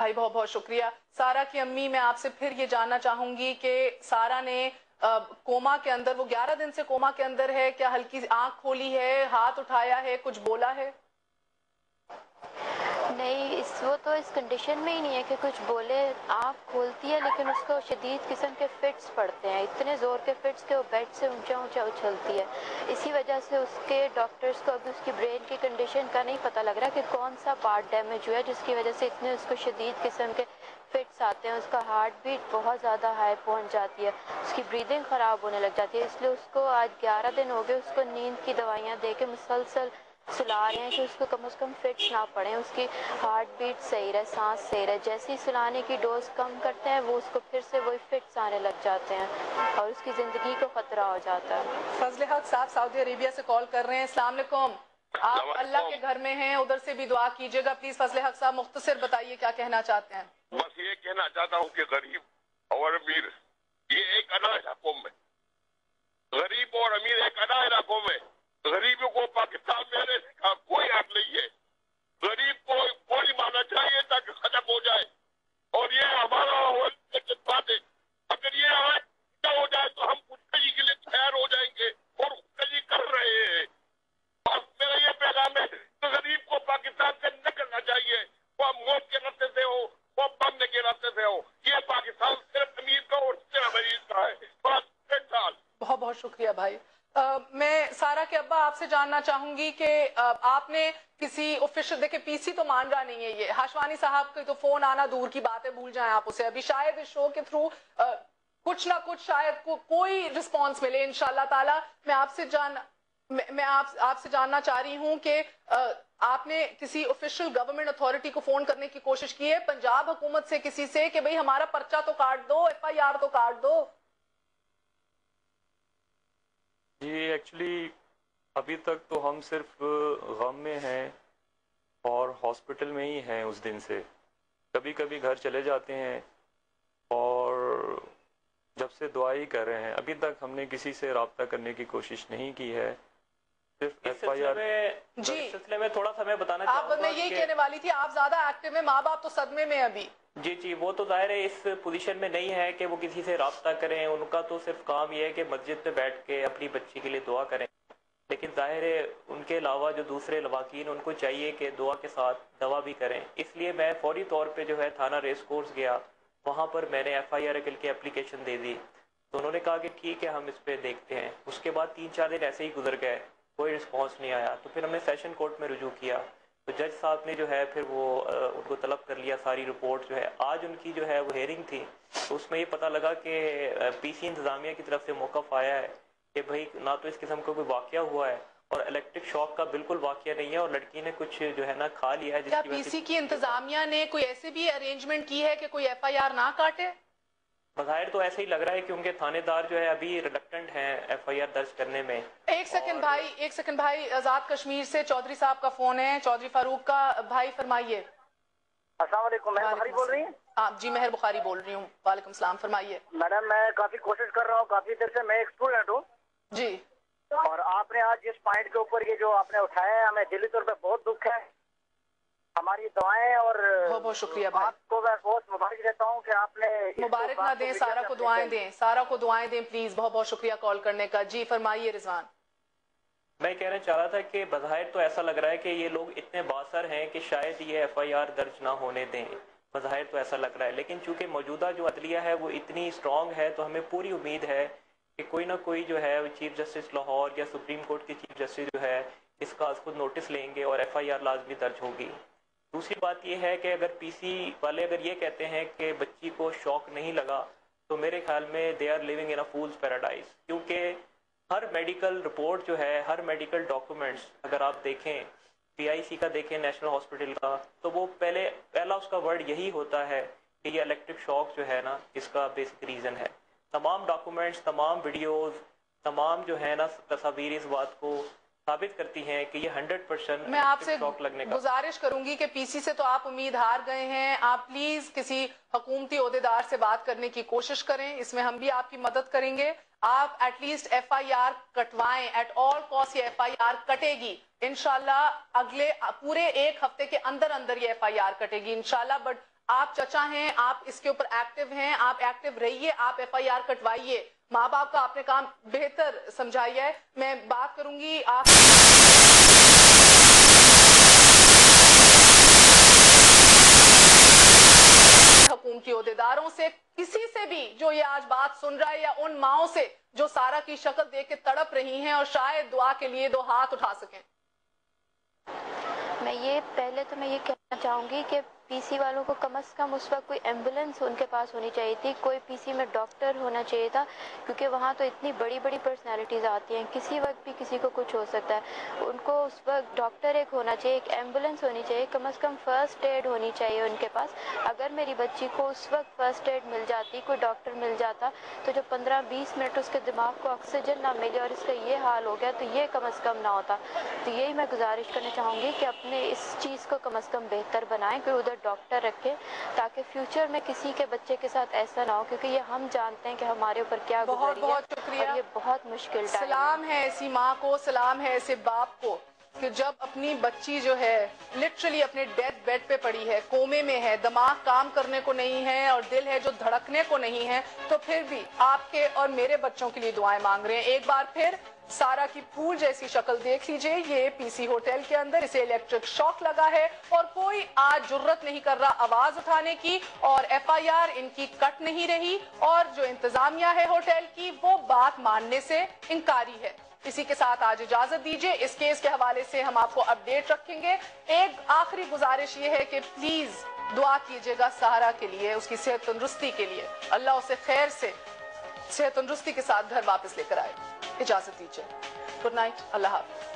भाई बहुत बहुत शुक्रिया। सारा की अम्मी, मैं आपसे फिर ये जानना चाहूंगी कि सारा ने कोमा के अंदर, वो 11 दिन से कोमा के अंदर है, क्या हल्की आंख खोली है, हाथ उठाया है, कुछ बोला है? नहीं, वो तो इस कंडीशन में ही नहीं है कि कुछ बोले। आँख खोलती है लेकिन उसको शदीद किस्म के फिट्स पड़ते हैं, इतने ज़ोर के फिट्स के वो बेड से ऊंचा ऊंचा उछलती है। इसी वजह से उसके डॉक्टर्स को अभी उसकी ब्रेन की कंडीशन का नहीं पता लग रहा कि कौन सा पार्ट डैमेज हुआ है जिसकी वजह से इतने उसको शदीद किस्म के फिट्स आते हैं। उसका हार्ट बीट बहुत ज़्यादा हाई पहुंच जाती है, उसकी ब्रीदिंग ख़राब होने लग जाती है। इसलिए उसको आज 11 दिन हो गए उसको नींद की दवाइयाँ दे के मुसलसल सुला रहे हैं कि उसको कम से कम फिट्स ना पड़े, उसकी हार्ट बीट सही रहे, सांस सही रहे। जैसे ही सुलाने की डोज कम करते हैं वो उसको फिर से वही फिट्स आने लग जाते हैं और उसकी ज़िंदगी को ख़तरा हो जाता है। फजल हक साहब सऊदी अरेबिया से कॉल कर रहे हैं। अस्सलाम वालेकुम। आप अल्लाह के घर में हैं, उधर से भी दुआ कीजिएगा प्लीज। फजल हक साहब मुख्तसर बताइए क्या कहना चाहते हैं। बस ये कहना चाहता हूँ कि गरीब और अमीर ये एक अना इलाकों में, गरीब और अमीर एक अना इलाकों में, गरीबों को पाकिस्तान में रहने का कोई हक नहीं है। गरीब को कोई माना चाहिए ताकि खत्म हो जाए, और ये हमारा बात है। अगर ये हो जाए तो हम खुदकशी के लिए तैयार हो जाएंगे और खुदकशी कर रहे हैं। और मेरा ये पैगाम है तो गरीब को पाकिस्तान से न करना चाहिए, वो मौत के रास्ते से हो, वो बनने के रास्ते से हो। ये पाकिस्तान सिर्फ अमीर का और सिर्फ अमीर का है। बस बहुत बहुत शुक्रिया भाई। मैं सारा के अब्बा आपसे जानना चाहूंगी कि आपने किसी ऑफिशियल, देखिए पीसी तो मान रहा नहीं है, ये हाशवानी साहब के तो फोन आना दूर की बात है, भूल जाएं आप उसे। अभी शायद इस शो के थ्रू कुछ ना कुछ शायद कोई रिस्पांस मिले इंशाल्लाह ताला। मैं आपसे जानना चाह रही हूं कि आपने किसी ऑफिशियल गवर्नमेंट अथॉरिटी को फोन करने की कोशिश की है, पंजाब हुकूमत से किसी से, कि भाई हमारा पर्चा तो काट दो, FIR तो काट दो? जी एक्चुअली अभी तक तो हम सिर्फ गम में हैं और हॉस्पिटल में ही हैं उस दिन से। कभी कभी घर चले जाते हैं और जब से दुआ ही कर रहे हैं। अभी तक हमने किसी से रब्ता करने की कोशिश नहीं की है। सिर्फ FIR सिलसिले में थोड़ा सा मैं बताना चाहूँगा। मैं यही कहने वाली थी, आप ज्यादा एक्टिव है, माँ बाप तो सदमे में अभी। जी, वो तो जाहिर है इस पोजीशन में नहीं है कि वो किसी से राब्ता करें। उनका तो सिर्फ काम ये है कि मस्जिद पे बैठ के अपनी बच्ची के लिए दुआ करें। लेकिन जाहिर है उनके अलावा जो दूसरे लवाकीन, उनको चाहिए कि दुआ के साथ दवा भी करें। इसलिए मैं फौरी तौर पे जो है थाना रेस कोर्स गया, वहाँ पर मैंने FIR की एप्लीकेशन दे दी। तो उन्होंने कहा कि ठीक है हम इस पर देखते हैं। उसके बाद 3-4 दिन ऐसे ही गुजर गए, कोई रिस्पॉन्स नहीं आया। तो फिर हमने सेशन कोर्ट में रुजू किया, तो जज साहब ने जो है फिर वो उनको तलब कर लिया। सारी रिपोर्ट जो है आज उनकी जो है वो हेयरिंग थी, तो उसमें ये पता लगा कि PC इंतज़ामिया की तरफ से मौक़िफ़ आया है कि भाई ना तो इस किस्म का कोई वाक़या हुआ है और इलेक्ट्रिक शॉक का बिल्कुल वाक़या नहीं है, और लड़की ने कुछ जो है ना खा लिया है। क्या PC की इंतज़ामिया ने कोई ऐसे भी अरेंजमेंट की है कि कोई FIR ना काटे? बज़ाहिर तो ऐसे ही लग रहा है कि उनके थानेदार जो है अभी रिलक्टेंट हैं FIR दर्ज करने में। एक सेकंड भाई, आजाद कश्मीर से चौधरी साहब का फोन है, चौधरी फारूक का। भाई फरमाइए। अस्सलाम वालेकुम, मेहर बुखारी बोल रही हैं? हाँ जी, मेहर बुखारी बोल रही हूँ। वालेकुम सलाम, फरमाइए। मैडम मैं काफी कोशिश कर रहा हूँ, काफी देर से। मैं एक स्टूडेंट हूँ जी, और आपने आज जिस पॉइंट के ऊपर ये जो आपने उठाया है, हमें दिली तौर पे बहुत दुख है। हमारी दुआएं और बहुत शुक्रिया भाई। आपको मैं बहुत मुबारक देता हूँ कि आपने मुबारक ना दें, सारा को दुआएं दें, सारा को दुआएं दें प्लीज। बहुत बहुत शुक्रिया कॉल करने का। जी फरमाइए रिजवान। मैं कहना चाह रहा था कि बज़ाहिर तो ऐसा लग रहा है कि ये लोग इतने बासर हैं कि शायद ये FIR दर्ज ना होने दें। बज़ाहिर तो ऐसा लग रहा है, लेकिन चूंकि मौजूदा जो अदलिया है वो इतनी स्ट्रॉन्ग है, तो हमें पूरी उम्मीद है कि कोई ना कोई जो है चीफ जस्टिस लाहौर या सुप्रीम कोर्ट की चीफ जस्टिस जो है इसका खुद नोटिस लेंगे और FIR लाजमी दर्ज होगी। दूसरी बात यह है कि अगर PC वाले अगर ये कहते हैं कि बच्ची को शॉक नहीं लगा, तो मेरे ख्याल में they are living in a fool's paradise. क्योंकि हर मेडिकल रिपोर्ट जो है, हर मेडिकल डॉक्यूमेंट्स अगर आप देखें, PIC का देखें, नेशनल हॉस्पिटल का, तो वो पहला उसका वर्ड यही होता है कि ये इलेक्ट्रिक शॉक जो है ना इसका बेसिक रीज़न है। तमाम डॉक्यूमेंट्स, तमाम वीडियोज़, तमाम जो है ना तस्वीर इस बात को साबित करती हैं कि ये 100% मैं आपसे शॉक लगने का। गुजारिश करूंगी कि PC से तो आप उम्मीद हार गए हैं, आप प्लीज किसी हुकूमती ओहदेदार से बात करने की कोशिश करें, इसमें हम भी आपकी मदद करेंगे। आप एटलीस्ट FIR कटवाएं, एट ऑल कॉस्ट ये FIR कटेगी इंशाल्लाह। अगले पूरे एक हफ्ते के अंदर अंदर ये FIR कटेगी इंशाल्लाह। बट आप चचा हैं, आप इसके ऊपर एक्टिव हैं, आप एक्टिव रहिए, आप FIR कटवाइए, माँ बाप का आपने काम बेहतर समझाइए है। मैं बात करूंगी आप हुकूमती ओहदेदारों से, किसी से भी जो ये आज बात सुन रहा है, या उन माओं से जो सारा की शक्ल देख के तड़प रही हैं और शायद दुआ के लिए दो हाथ उठा सकें। मैं ये कहना चाहूँगी कि पीसी वालों को कम से कम उस वक्त कोई एम्बुलेंस उनके पास होनी चाहिए थी, कोई पीसी में डॉक्टर होना चाहिए था, क्योंकि वहाँ तो इतनी बड़ी बड़ी पर्सनालिटीज़ आती हैं, किसी वक्त भी किसी को कुछ हो सकता है। उनको उस वक्त डॉक्टर एक होना चाहिए, एक एम्बुलेंस होनी चाहिए, कम से कम फर्स्ट एड होनी चाहिए उनके पास। अगर मेरी बच्ची को उस वक्त फर्स्ट एड मिल जाती, कोई डॉक्टर मिल जाता, तो जो 15-20 मिनट उसके दिमाग को ऑक्सीजन ना मिले और इसका ये हाल हो गया, तो ये कम से कम ना होता। तो यही मैं गुजारिश करना चाहूँगी कि अपने इस चीज़ को कम से कम बेहतर बनाएं, कि उधर डॉक्टर रखें, ताकि फ्यूचर में किसी के बच्चे के साथ ऐसा ना हो, क्योंकि ये हम जानते हैं कि हमारे ऊपर क्या गुजरी है और ये बहुत मुश्किल टाइम है। सलाम है ऐसी माँ को, सलाम है ऐसे बाप को कि जब अपनी बच्ची जो है लिटरली अपने डेथ बेड पे पड़ी है, कोमे में है, दिमाग काम करने को नहीं है और दिल है जो धड़कने को नहीं है, तो फिर भी आपके और मेरे बच्चों के लिए दुआएं मांग रहे हैं। एक बार फिर सारा की फूल जैसी शक्ल देख लीजिए, ये पीसी होटल के अंदर, इसे इलेक्ट्रिक शॉक लगा है और कोई आज जुर्रत नहीं कर रहा आवाज उठाने की, और FIR इनकी कट नहीं रही, और जो इंतजामिया है होटल की वो बात मानने से इनकारी है। इसी के साथ आज इजाजत दीजिए, इस केस के हवाले से हम आपको अपडेट रखेंगे। एक आखिरी गुजारिश ये है कि प्लीज दुआ कीजिएगा सहारा के लिए, उसकी सेहत तंदुरुस्ती के लिए, अल्लाह उसे खैर से सेहत तंदुरुस्ती के साथ घर वापस लेकर आए। इजाजत दीजिए, गुड नाइट, अल्लाह हाफ़िज़।